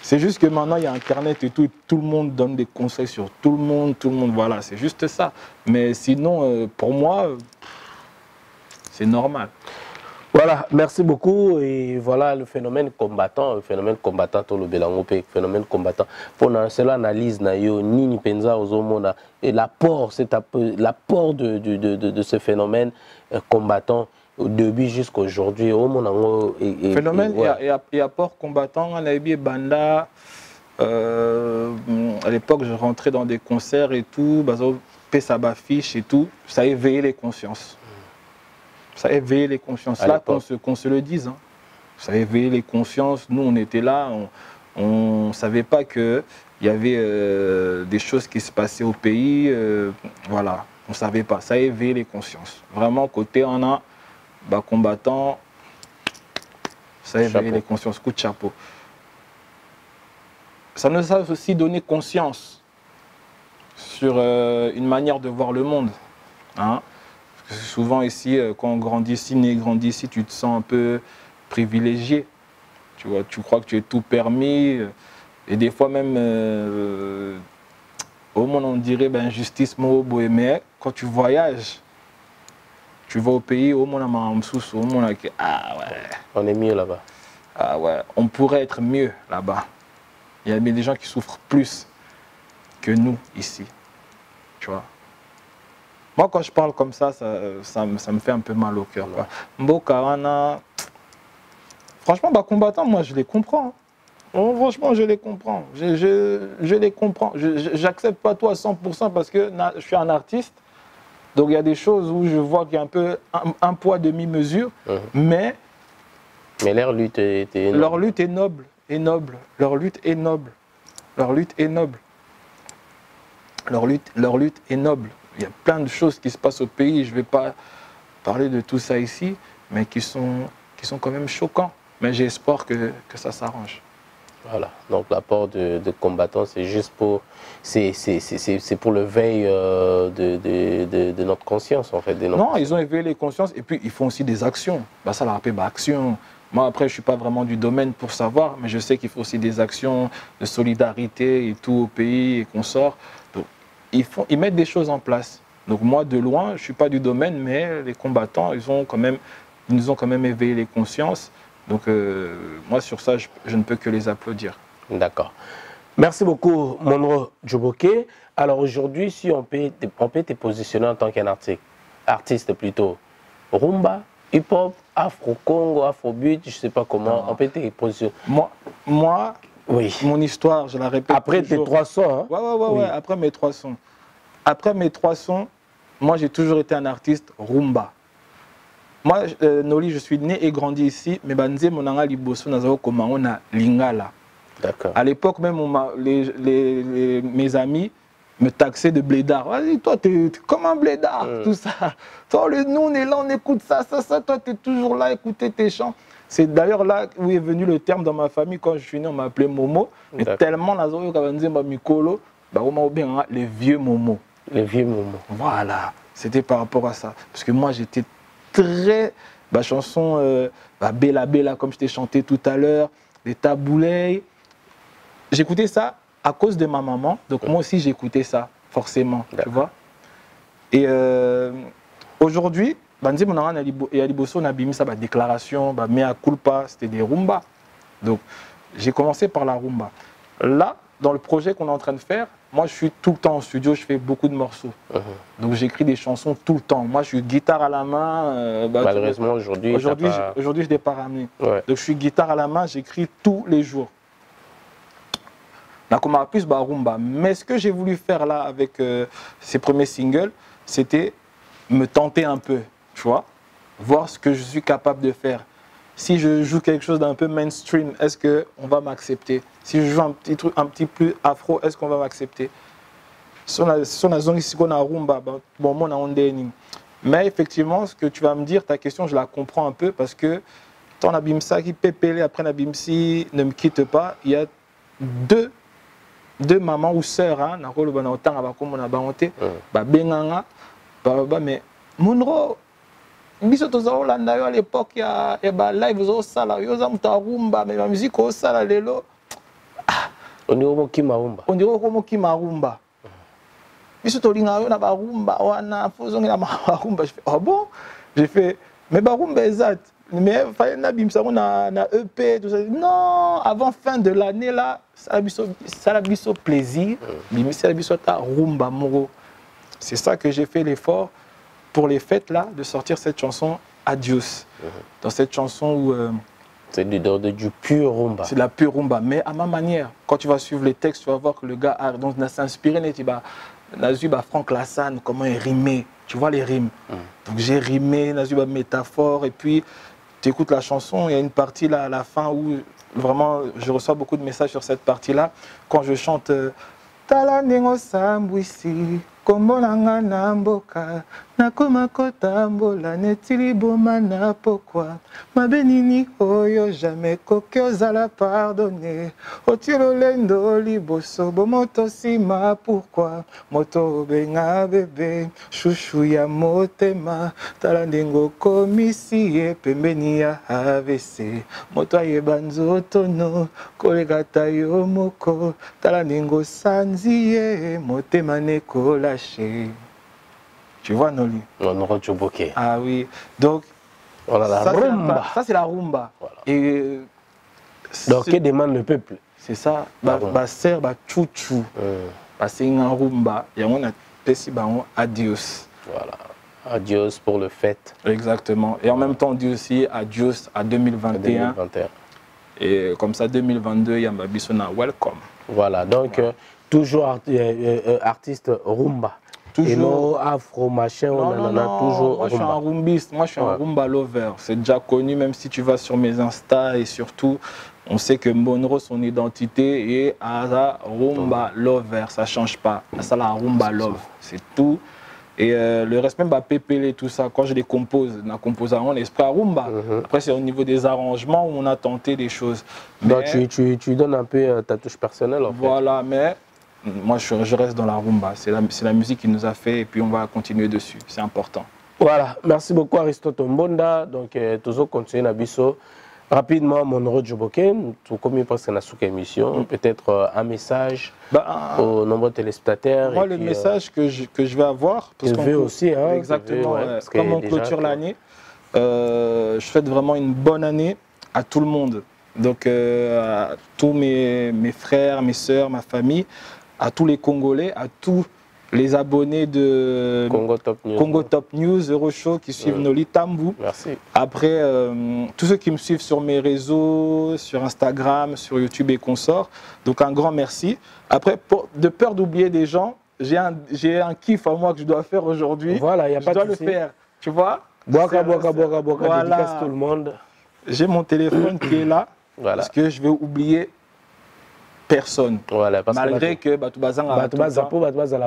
c'est juste que maintenant, il y a Internet et tout le monde donne des conseils sur tout le monde, voilà, c'est juste ça. Mais sinon, pour moi, c'est normal. Voilà, merci beaucoup. Et voilà le phénomène combattant, tout le Belangopé, phénomène combattant. Pour une seule analyse, Nini Penza Ozomona, et l'apport de ce phénomène combattant au début jusqu'à aujourd'hui. Phénomène et apport combattant, on a vu Banda. À l'époque, je rentrais dans des concerts et tout, Pessabafiche et tout, ça a éveillé les consciences. Ça a éveillé les consciences. Là, qu'on se le dise. Hein. Ça a éveillé les consciences. Nous, on était là, on ne savait pas qu'il y avait des choses qui se passaient au pays. Voilà, on ne savait pas. Ça a éveillé les consciences. Vraiment, côté on a combattant, ça a éveillé les consciences. Coup de chapeau. Ça nous a aussi donné conscience sur une manière de voir le monde. Hein. Souvent ici, quand on grandit ici, tu te sens un peu privilégié. Tu vois, tu crois que tu es tout permis. Et des fois même, au monde on dirait injustice, mais quand tu voyages, tu vas au pays, au monde on est mieux là-bas. Ah ouais, on pourrait être mieux là-bas. Il y a des gens qui souffrent plus que nous ici. Tu vois. Moi, quand je parle comme ça me fait un peu mal au cœur. Mboka, franchement, combattant, moi, je les comprends. Franchement, je les comprends. Je les comprends. J'accepte pas tout à 100% parce que je suis un artiste. Donc, il y a des choses où je vois qu'il y a un peu un poids demi-mesure. Mais leur lutte est noble. Leur lutte est noble. Leur lutte est noble. Leur lutte est noble. Leur lutte est noble. Il y a plein de choses qui se passent au pays, je ne vais pas parler de tout ça ici, mais qui sont quand même choquants. Mais j'ai espoir que ça s'arrange. Voilà, donc l'apport de combattants, c'est juste pour, c'est pour le veille de notre conscience, en fait. Non, ils ont éveillé les consciences et puis ils font aussi des actions. Ça la rappelle action. Moi, après, je ne suis pas vraiment du domaine pour savoir, mais je sais qu'il faut aussi des actions de solidarité et tout au pays et qu'on sort. Donc, ils mettent des choses en place. Donc moi, de loin, je ne suis pas du domaine, mais les combattants, ils nous ont quand même éveillé les consciences. Donc moi, sur ça, je ne peux que les applaudir. D'accord. Merci beaucoup, Monroe Djoboké. Alors aujourd'hui, si on peut te positionner en tant qu'un artiste plutôt rumba, hip-hop, afro-congo, afro-beat, je ne sais pas comment, on peut te positionner. Moi oui. Mon histoire, je la répète après toujours. Tes 3 sons, hein? Ouais, après mes 3 sons. Après mes 3 sons, moi j'ai toujours été un artiste rumba. Moi, Noli, je suis né et grandi ici, mais Banze Monanga Liboso Nazao Komaona Lingala. D'accord. À l'époque même, mes amis me taxaient de blédard. Vas-y, toi, t'es comme un blédard, tout ça. Toi, nous, on est là, on écoute ça. Toi, t'es toujours là, écouter tes chants. C'est d'ailleurs là où est venu le terme dans ma famille. Quand je suis né, on m'appelait Momo. Mais tellement, Nazao Kabanze Mikolo, les vieux Momo. Les vieux Momo. Voilà, c'était par rapport à ça. Parce que moi, j'étais très... chanson Bella Bella, comme je t'ai chanté tout à l'heure, les taboulets. J'écoutais ça à cause de ma maman. Donc moi aussi, j'écoutais ça, forcément. Tu vois. Et aujourd'hui, Banzi Monanga et Aliboso, on a mis ça, déclaration, mea culpa, c'était des rumba. Donc, j'ai commencé par la rumba. Là, dans le projet qu'on est en train de faire, moi, je suis tout le temps en studio, je fais beaucoup de morceaux. Donc, j'écris des chansons tout le temps. Moi, je suis guitare à la main. Malheureusement, aujourd'hui, je ne l'ai pas ramené. Ouais. Donc, je suis guitare à la main, j'écris tous les jours. Donc, on m'a plus rumba. Mais ce que j'ai voulu faire là avec ces premiers singles, c'était me tenter un peu, tu vois, voir ce que je suis capable de faire. Si je joue quelque chose d'un peu mainstream, est-ce qu'on va m'accepter? Si je joue un petit truc un petit plus afro, est-ce qu'on va m'accepter? Si on a ici qu'on a rumba, bon, moi on a ondeni. Mais effectivement, ce que tu vas me dire, ta question, je la comprends un peu parce que ton abimsa qui pépélé après l'abimsi ne me quitte pas. Il y a deux mamans ou sœurs, hein, mais Monro, biso toza Olanda yo à l'époque ya ba live zo sala yo za muta rumba mais la musique au sala lelo on dirait comme qui marumba biso to linga yo na ba rumba wana fozongi na marumba. Je fais ah bon, j'ai fait mais ba rumba exact mais fallait na bimsa na EP tout ça. Non, avant fin de l'année là ça la biso plaisir bimisa la biso ta rumba moro. C'est ça que j'ai fait l'effort pour les fêtes là, de sortir cette chanson Adios. Dans cette chanson où... c'est du pur rumba. C'est de la pure rumba, mais à ma manière. Quand tu vas suivre les textes, tu vas voir que le gars a s'est inspiré, Nazuba Franck Lassane, comment il rimait. Tu vois les rimes. Donc j'ai rimé, Nazuba métaphore, et puis tu écoutes la chanson, il y a une partie là à la fin où vraiment je reçois beaucoup de messages sur cette partie-là. Quand je chante Talanengo Sambwisi, Kombolanga na mboka, nakoma kotambola netili bomana pokwa, mabenini oyo jamais koki ozala pardonner, otilo lendo liboso bomoto sima pourquoi, moto benga bebe, chouchou ya motema, tala ndengo komisi ye pembeni ya AVC, moto ayeba nzotono, kolekata yo moko, tala ndengo sanzi ye, motema nekola. Tu vois Noli? On aura du bouquet. Ah oui. Donc, on a la rumba. Ça c'est la rumba. Voilà. Et donc, que demande le peuple? C'est ça. Ser, chouchou. C'est une rumba. Et on a pesi adios. Voilà. Adios pour le fête. Exactement. Et en même temps, on dit aussi adios à 2021. Et comme ça, 2022, il y a Mabissona welcome. Voilà. Donc, toujours artiste rumba. Toujours. Et non afro machin, on en a toujours. Moi je suis un rumbiste, moi je suis un rumba lover. C'est déjà connu, même si tu vas sur mes Insta et surtout, on sait que Monro, son identité est à rumba lover. Ça ne change pas. Ça la rumba love. C'est tout. Et le reste même pépélé tout ça, quand je les compose, on compose en esprit à rumba. Après c'est au niveau des arrangements où on a tenté des choses. Donc tu donnes un peu ta touche personnelle en fait. Voilà, mais moi je reste dans la rumba. C'est la musique qui nous a fait et puis on va continuer dessus. C'est important. Voilà, merci beaucoup Aristote Mbonda. Donc toujours continuer Nabiso. Rapidement, Monro Djoboké, tout comme presque dans cette émission, peut-être un message aux nombreux téléspectateurs. Moi, le message que je vais avoir, parce que aussi, hein, exactement, comme on clôture l'année, je souhaite vraiment une bonne année à tout le monde. Donc, à tous mes frères, mes sœurs, ma famille, à tous les Congolais, à tous les abonnés de Congo Top News, Euroshow qui suivent Noli Tambou. Merci. Après, tous ceux qui me suivent sur mes réseaux, sur Instagram, sur YouTube et consorts. Donc un grand merci. Après, de peur d'oublier des gens, j'ai un kiff à moi que je dois faire aujourd'hui. Voilà, il n'y a pas de souci. Je dois le faire, tu vois. Boaka, dédicace tout le monde. J'ai mon téléphone qui est là, parce que je vais oublier personne. Voilà, parce malgré que la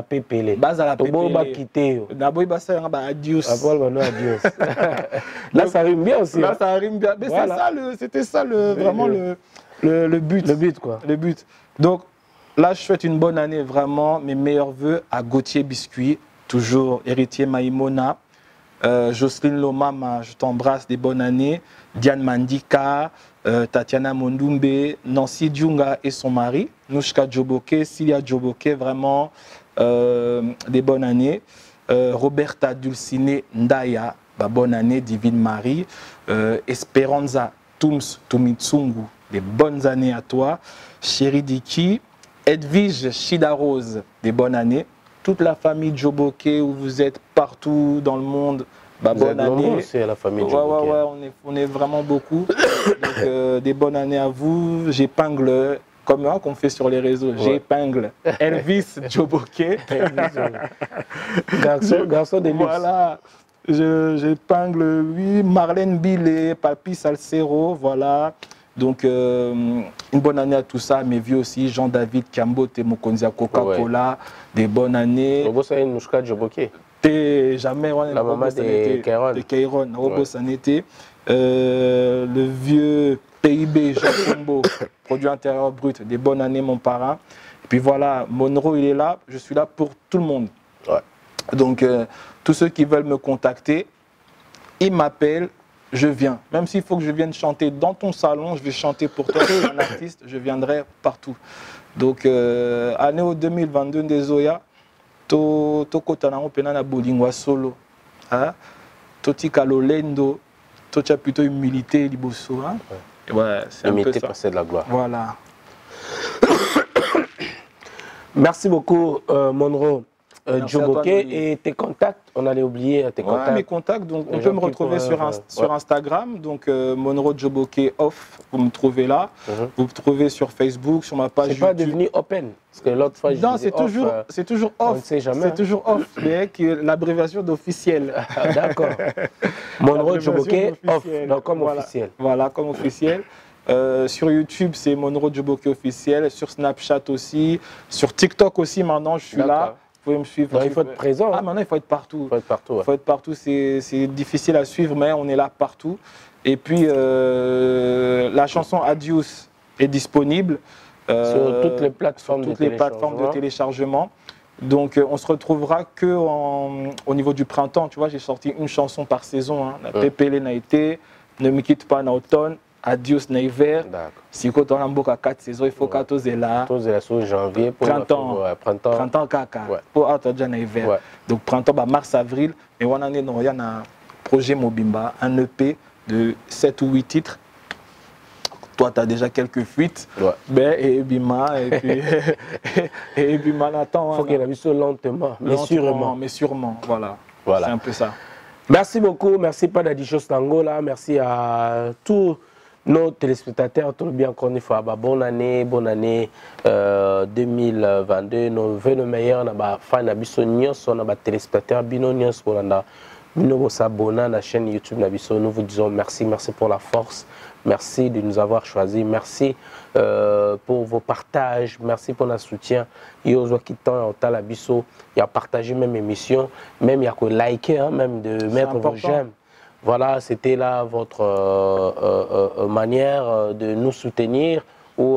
pépélé. Là, ça rime bien aussi. Là, ça rime bien. Mais voilà. C'était ça vraiment le but. Le but, quoi. Le but. Donc, là, je souhaite une bonne année, vraiment. Mes meilleurs voeux à Gauthier Biscuit, toujours héritier Maïmona. Jocelyne Lomama, je t'embrasse, des bonnes années. Diane Mandika, Tatiana Mondumbe, Nancy Djunga et son mari, Nouchka Djoboké, Cilia Djoboké, vraiment des bonnes années. Roberta Dulcine Ndaya, bonne année, Divine Marie. Esperanza Tumitsungu, des bonnes années à toi. Chéri Diki, Edwige Chidarose, des bonnes années. Toute la famille Djoboké, où vous êtes partout dans le monde, bonne année. Aussi à la famille Djoboké. On est vraiment beaucoup. Donc, des bonnes années à vous. J'épingle, comme qu'on fait sur les réseaux, j'épingle Elvis Djoboké. Garçon de luxe. Voilà. j'épingle lui, Marlène Billet, Papi Salcero, voilà. Donc, une bonne année à tout ça. Mes vieux aussi, Jean-David Kambote, Mokonzia Coca-Cola, des bonnes années. Robo Sané Nouchka Djoboké. Jamais, la maman de Kairon. Robo Sanete. Le vieux PIB, Jean Combo, produit intérieur brut, des bonnes années, mon parrain. Et puis voilà, Monroe, il est là. Je suis là pour tout le monde. Ouais. Donc, tous ceux qui veulent me contacter, ils m'appellent. Je viens. Même s'il faut que je vienne chanter dans ton salon, je vais chanter pour toi. Tu es un artiste, je viendrai partout. Donc, année 2022 des Zoya, to kotanango penana bolingwa solo. Toti kalolendo, tocha plutôt humilité liboso. Ouais, c'est un peu ça. Passer de la gloire. Voilà. Merci beaucoup, Monroe. Djoboké, et tes contacts, on allait oublier tes contacts. Mes contacts, donc on peut me retrouver sur Instagram, donc Monroe Djoboké Off, vous me trouvez là. Vous me trouvez sur Facebook, sur ma page YouTube. C'est pas devenu open, parce que l'autre fois je non, c'est toujours off. On ne sait jamais. C'est toujours off, mais l'abréviation d'officiel. D'accord. Monroe Djoboké Off, donc comme officiel. Voilà, comme officiel. Sur YouTube, c'est Monroe Djoboké officiel. Sur Snapchat aussi. Sur TikTok aussi, maintenant, je suis là. Vous pouvez me suivre. Non, il faut être présent. Ah, maintenant, il faut être partout. Il faut être partout. Il faut être partout. C'est difficile à suivre, mais on est là partout. Et puis, la chanson Adios est disponible. Sur toutes les plateformes, de téléchargement. Donc, on se retrouvera au niveau du printemps. Tu vois, j'ai sorti une chanson par saison. La Pépélé n'a été, Ne me quitte pas en automne. Adios Neiver. Si tu as 4 saisons, il faut que tu aies là. Tu aies sur janvier. Printemps caca. Pour Ataja Neiver. Donc printemps, mars, avril. Et on a un projet Mobimba, un EP de 7 ou 8 titres. Toi, tu as déjà quelques fuites. Et Bima, et Bima Nathan. Il faut qu'il avise lentement, mais sûrement. Mais sûrement, voilà. C'est un peu ça. Merci beaucoup. Merci Padadichos Tangola. Merci à tous nos téléspectateurs, tout le bien encore une fois. Bonne année 2022. Nous voulons le meilleur. Nous avons fait un téléspectateurs, nous s'abonner à la chaîne YouTube. Nous vous disons merci pour la force. Merci de nous avoir choisis. Merci pour vos partages. Merci pour notre soutien. Il y a partagé même émission, même il y a que liker, même de mettre vos j'aime. Voilà, c'était là votre manière de nous soutenir ou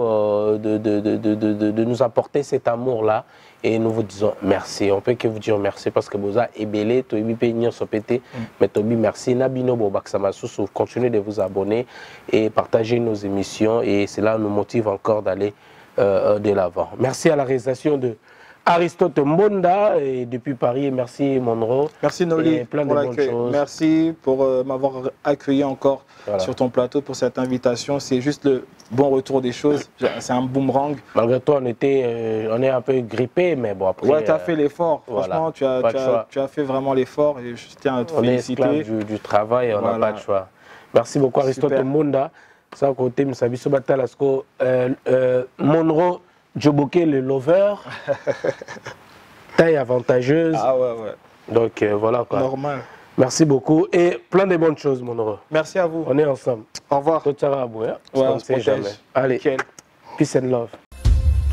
de nous apporter cet amour-là. Et nous vous disons merci. On peut que vous dire merci parce que vous avez ébélé, mais Tobi, merci. Nabino Bobaksamassou, continuez de vous abonner et partager nos émissions. Et cela nous motive encore d'aller de l'avant. Merci à la réalisation de Aristote Mbonda et depuis Paris. Merci Monroe. Merci Noli plein de bonnes choses. Merci pour m'avoir accueilli encore sur ton plateau pour cette invitation. C'est juste le bon retour des choses. C'est un boomerang. Malgré toi, on est un peu grippé, mais bon après. Ouais, tu as fait l'effort. Franchement, tu as fait vraiment l'effort et je tiens à te féliciter. On est esclave du travail, on n'a pas de choix. Merci beaucoup Aristote Mbonda. Ça à côté, Msabiso Batalasko, Monroe Djoboké le lover, taille avantageuse. Ah ouais. Donc voilà quoi. Normal. Merci beaucoup et plein de bonnes choses, Monroe. Merci à vous. On est ensemble. Au revoir. Tout ça va bien. On se protège. Jamais. Allez, peace and love.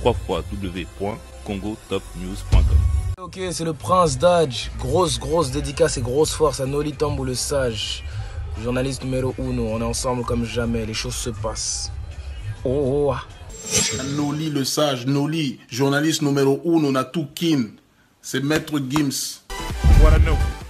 www.congotopnews.com. Ok, c'est le Prince Dodge. Grosse dédicace et grosse force à Noli Tambou le Sage. Journaliste numéro 1. On est ensemble comme jamais. Les choses se passent. Oh. Noli le Sage, Noli, journaliste numéro 1, on a tout kin. C'est Maître Gims. What I know.